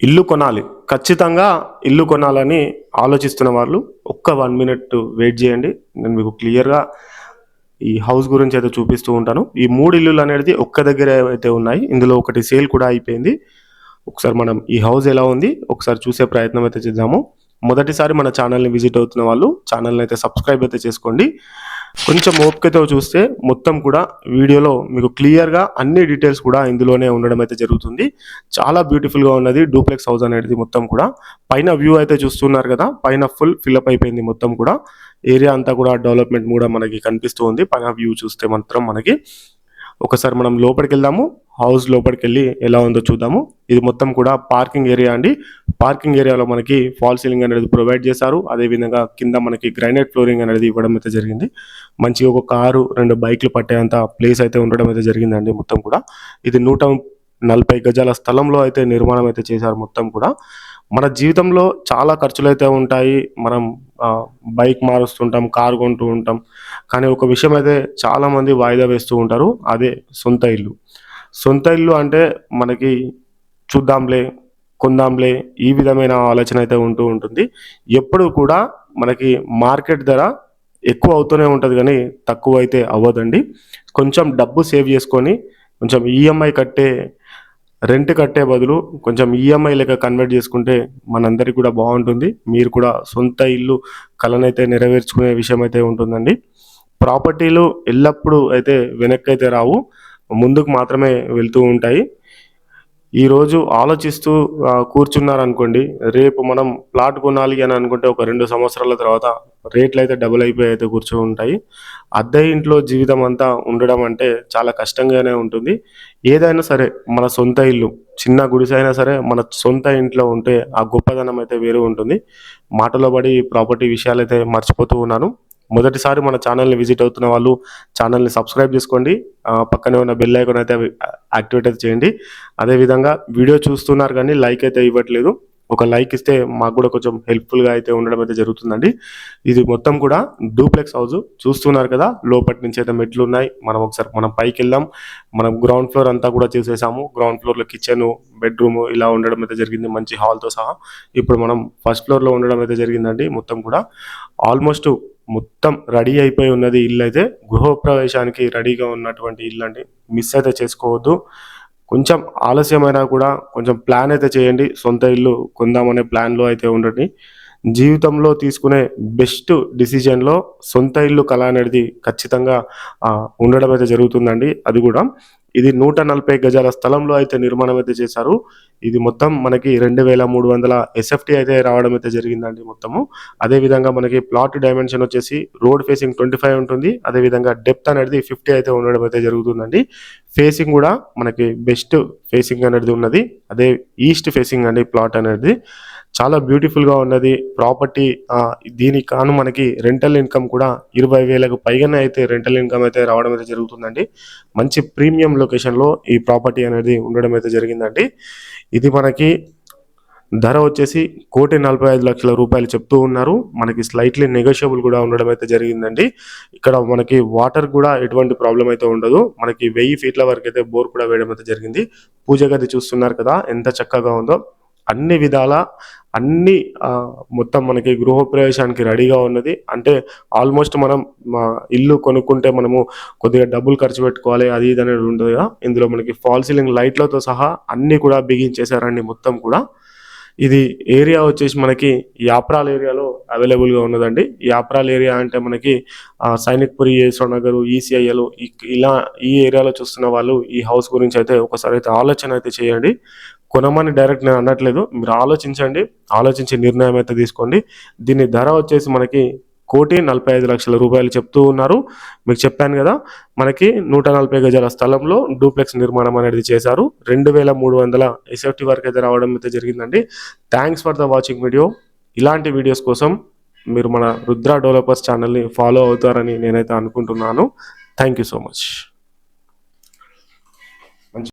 ఇల్లు కొనాలి, ఖచ్చితంగా ఇల్లు కొనాలని ఆలోచిస్తున్న వాళ్ళు ఒక్క 1 మినిట్ వెయిట్ చేయండి. నేను మీకు క్లియర్‌గా ఈ హౌస్ గురించి అయితే చూపిస్తూ ఉంటాను. ఈ 3 ఇల్లులు అనేది ఒక్క దగ్గరే అయితే ఉన్నాయి. ఇందులో ఒకటి సేల్ కూడా అయిపోయింది. ఒకసారి మనం ఈ హౌస్ ఎలా ఉంది ఒకసారి చూసే ప్రయత్నం అయితే చేద్దాము. మొదటిసారి మన ఛానల్‌ని విజిట్ అవుతున్న వాళ్ళు ఛానల్‌ని అయితే సబ్స్క్రైబ్ అయితే చేసుకోండి. కొంచెం ఓపికతో చూస్తే మొత్తం కూడా వీడియోలో మీకు క్లియర్‌గా అన్ని డీటెయిల్స్ కూడా ఇందులోనే ఉండడం అయితే జరుగుతుంది. చాలా బ్యూటిఫుల్‌గా ఉన్నది డూప్లెక్స్ హౌస్ అనేది మొత్తం కూడా. పైన వ్యూ అయితే చూస్తున్నారు కదా! పైన ఫుల్ ఫిలప్ అయిపోయింది మొత్తం కూడా. ఏరియా అంతా కూడా డెవలప్‌మెంట్ కూడా మనకి కనిపిస్తూ ఉంది. పైన వ్యూ చూస్తే మాత్రం మనకి. ఒకసారి మనం లోపలికెళ్దాము. హౌస్ లోపలికెళ్ళి ఎలా ఉందో చూద్దాము. ఇది మొత్తం కూడా పార్కింగ్ ఏరియా అండి. పార్కింగ్ ఏరియాలో మనకి ఫాల్ సీలింగ్ అనేది ప్రొవైడ్ చేశారు. అదేవిధంగా కింద మనకి గ్రానైట్ ఫ్లోరింగ్ అనేది ఇవ్వడం అయితే జరిగింది. మంచిగా ఒక కారు, 2 బైక్‌లు పట్టేంత ప్లేస్ అయితే ఉండడం అయితే జరిగిందండి మొత్తం కూడా. ఇది 140 గజాల స్థలంలో అయితే నిర్మాణం అయితే చేశారు మొత్తం కూడా. మన జీవితంలో చాలా ఖర్చులైతే ఉంటాయి. మనం బైక్ మారుస్తుంటాం, కారు కొంటూ ఉంటాం. కానీ ఒక విషయం అయితే చాలామంది వాయిదా వేస్తూ ఉంటారు. అదే సొంత ఇల్లు. సొంత ఇల్లు అంటే మనకి చూద్దాంలే, కొందాంలే ఈ విధమైన ఆలోచన అయితే ఉంటూ ఉంటుంది. ఎప్పుడు కూడా మనకి మార్కెట్ ధర ఎక్కువ అవుతూనే ఉంటది గానీ, తక్కువైతే అవ్వదండి. కొంచెం డబ్బు సేవ్ చేసుకొని, కొంచెం ఈఎంఐ రెంట్ కట్టే బదులు కొంచెం ఈఎంఐ లెక్క కన్వర్ట్ చేసుకుంటే మనందరికి కూడా బావుంటుంది. మీరు కూడా సొంత ఇల్లు కలనైతే నెరవేర్చుకునే విషయం అయితే ఉంటుందండి. ప్రాపర్టీలు ఎల్లప్పుడూ అయితే వెనక్కైతే రావు. ముందుకు మాత్రమే వెళ్తూ ఉంటాయి. ఈరోజు ఆలోచిస్తూ కూర్చున్నారనుకోండి, రేపు మనం ప్లాట్ కొనాలి అని అనుకుంటే ఒక 2 సంవత్సరాల తర్వాత రేట్లయితే డబుల్ అయిపోయి అయితే కూర్చొనుంటాయి. అద్దె ఇంట్లో జీవితం అంతా ఉండడం అంటే చాలా కష్టంగానే ఉంటుంది. ఏదైనా సరే మన సొంత ఇల్లు, చిన్న గుడిసైనా సరే మన సొంత ఇంట్లో ఉంటే ఆ గొప్పదనం అయితే వేరే ఉంటుంది. మాటలో పడి ప్రాపర్టీ విషయాలైతే మర్చిపోతూ ఉన్నాను. మొదటిసారి మన ఛానల్‌ని విజిట్ అవుతున్న వాళ్ళు ఛానల్‌ని సబ్స్క్రైబ్ చేసుకోండి. పక్కనే ఉన్న బెల్ ఐకాన్ అయితే యాక్టివేట్ అయితే చేయండి. అదేవిధంగా వీడియో చూస్తున్నారు కానీ లైక్ అయితే ఇవ్వట్లేదు. ఒక లైక్ ఇస్తే మాకు కూడా కొంచెం హెల్ప్‌ఫుల్‌గా అయితే ఉండడం అయితే జరుగుతుందండి. ఇది మొత్తం కూడా డూప్లెక్స్ హౌస్ చూస్తున్నారు కదా! లోపటి నుంచి అయితే మెట్లున్నాయి. మనం పైకెళ్దాం. మనం గ్రౌండ్ ఫ్లోర్ అంతా కూడా చూసేసాము. గ్రౌండ్ ఫ్లోర్‌లో కిచెను, బెడ్‌రూము ఇలా ఉండడం అయితే జరిగింది మంచి హాల్‌తో సహా. ఇప్పుడు మనం ఫస్ట్ ఫ్లోర్‌లో ఉండడం అయితే జరిగిందండి మొత్తం కూడా. ఆల్మోస్ట్ మొత్తం రెడీ అయిపోయి ఉన్నది ఇల్లయితే. గృహప్రవేశానికి రెడీగా ఉన్నటువంటి ఇల్లండి. మిస్ అయితే చేసుకోవద్దు. కొంచెం ఆలస్యమైనా కూడా కొంచెం ప్లాన్ అయితే చేయండి. సొంత ఇల్లు కొందామనే ప్లాన్‌లో అయితే ఉండండి. జీవితంలో తీసుకునే బెస్ట్ డిసిజన్‌లో సొంత ఇల్లు కల అనేది ఖచ్చితంగా ఉండడం అయితే జరుగుతుందండి. అది కూడా ఇది 140 గజాల స్థలంలో అయితే నిర్మాణం అయితే చేశారు. ఇది మొత్తం మనకి 2300 ఎస్ఎఫ్టీ అయితే రావడం అయితే జరిగిందండి మొత్తము. అదేవిధంగా మనకి ప్లాట్ డైమెన్షన్ వచ్చేసి రోడ్ ఫేసింగ్ 25 ఉంటుంది. అదేవిధంగా డెప్త్ అనేది 50 అయితే ఉండడం అయితే జరుగుతుందండి. ఫేసింగ్ కూడా మనకి బెస్ట్ ఫేసింగ్ అనేది ఉన్నది. అదే ఈస్ట్ ఫేసింగ్ అండి ప్లాట్ అనేది. చాలా బ్యూటిఫుల్‌గా ఉన్నది ప్రాపర్టీ. దీనికి కాను మనకి రెంటల్ ఇన్‌కమ్ కూడా 20,000కు పైగానే అయితే రెంటల్ ఇన్‌కమ్ అయితే రావడం అయితే జరుగుతుందండి. మంచి ప్రీమియం లొకేషన్‌లో ఈ ప్రాపర్టీ అనేది ఉండడం అయితే జరిగిందండి. ఇది మనకి ధర వచ్చేసి 1,45,00,000 రూపాయలు చెప్తూ ఉన్నారు. మనకి స్లైట్‌లీ నెగోషియబుల్ కూడా ఉండడం అయితే జరిగిందండి. ఇక్కడ మనకి వాటర్ కూడా ఎటువంటి ప్రాబ్లమ్ అయితే ఉండదు. మనకి 1000 ఫీట్ల వరకైతే బోర్ కూడా వేయడం అయితే జరిగింది. పూజ గది చూస్తున్నారు కదా! ఎంత చక్కగా ఉందో. అన్ని విధాల అన్ని మొత్తం మనకి గృహప్రవేశానికి రెడీగా ఉన్నది. అంటే ఆల్మోస్ట్ మనం ఇల్లు కొనుక్కుంటే మనము కొద్దిగా డబ్బులు ఖర్చు పెట్టుకోవాలి అది ఇది అనేది ఉండదు కదా! ఇందులో మనకి ఫాల్ సీలింగ్ లైట్‌లతో సహా అన్నీ కూడా బిగించేశారండి మొత్తం కూడా. ఇది ఏరియా వచ్చేసి మనకి యాప్రాల్ ఏరియాలో అవైలబుల్‌గా ఉన్నదండి. యాప్రాల్ ఏరియా అంటే మనకి సైనిక్‌పురి, యశ్వంత్ నగర్, ఈసీఐఎల్ ఇలా ఈ ఏరియాలో చూస్తున్న వాళ్ళు ఈ హౌస్ గురించి అయితే ఒకసారి అయితే ఆలోచన అయితే చేయండి. కొనమని డైరెక్ట్ నేను అనట్లేదు. మీరు ఆలోచించండి. ఆలోచించి నిర్ణయం అయితే తీసుకోండి. దీని ధర వచ్చేసి మనకి 1,45,00,000 రూపాయలు చెప్తూ ఉన్నారు. మీకు చెప్పాను గదా! మనకి 140 గజాల స్థలంలో డూప్లెక్స్ నిర్మాణం అనేది చేశారు. 2,300 ఎస్ఎఫ్టీ వరకైతే రావడం అయితే జరిగిందండి. Thanks for the watching video. ఇలాంటి వీడియోస్ కోసం మీరు మన రుద్ర డెవలపర్స్ ఛానల్‌ని ఫాలో అవుతారని నేనైతే అనుకుంటున్నాను. Thank you so much.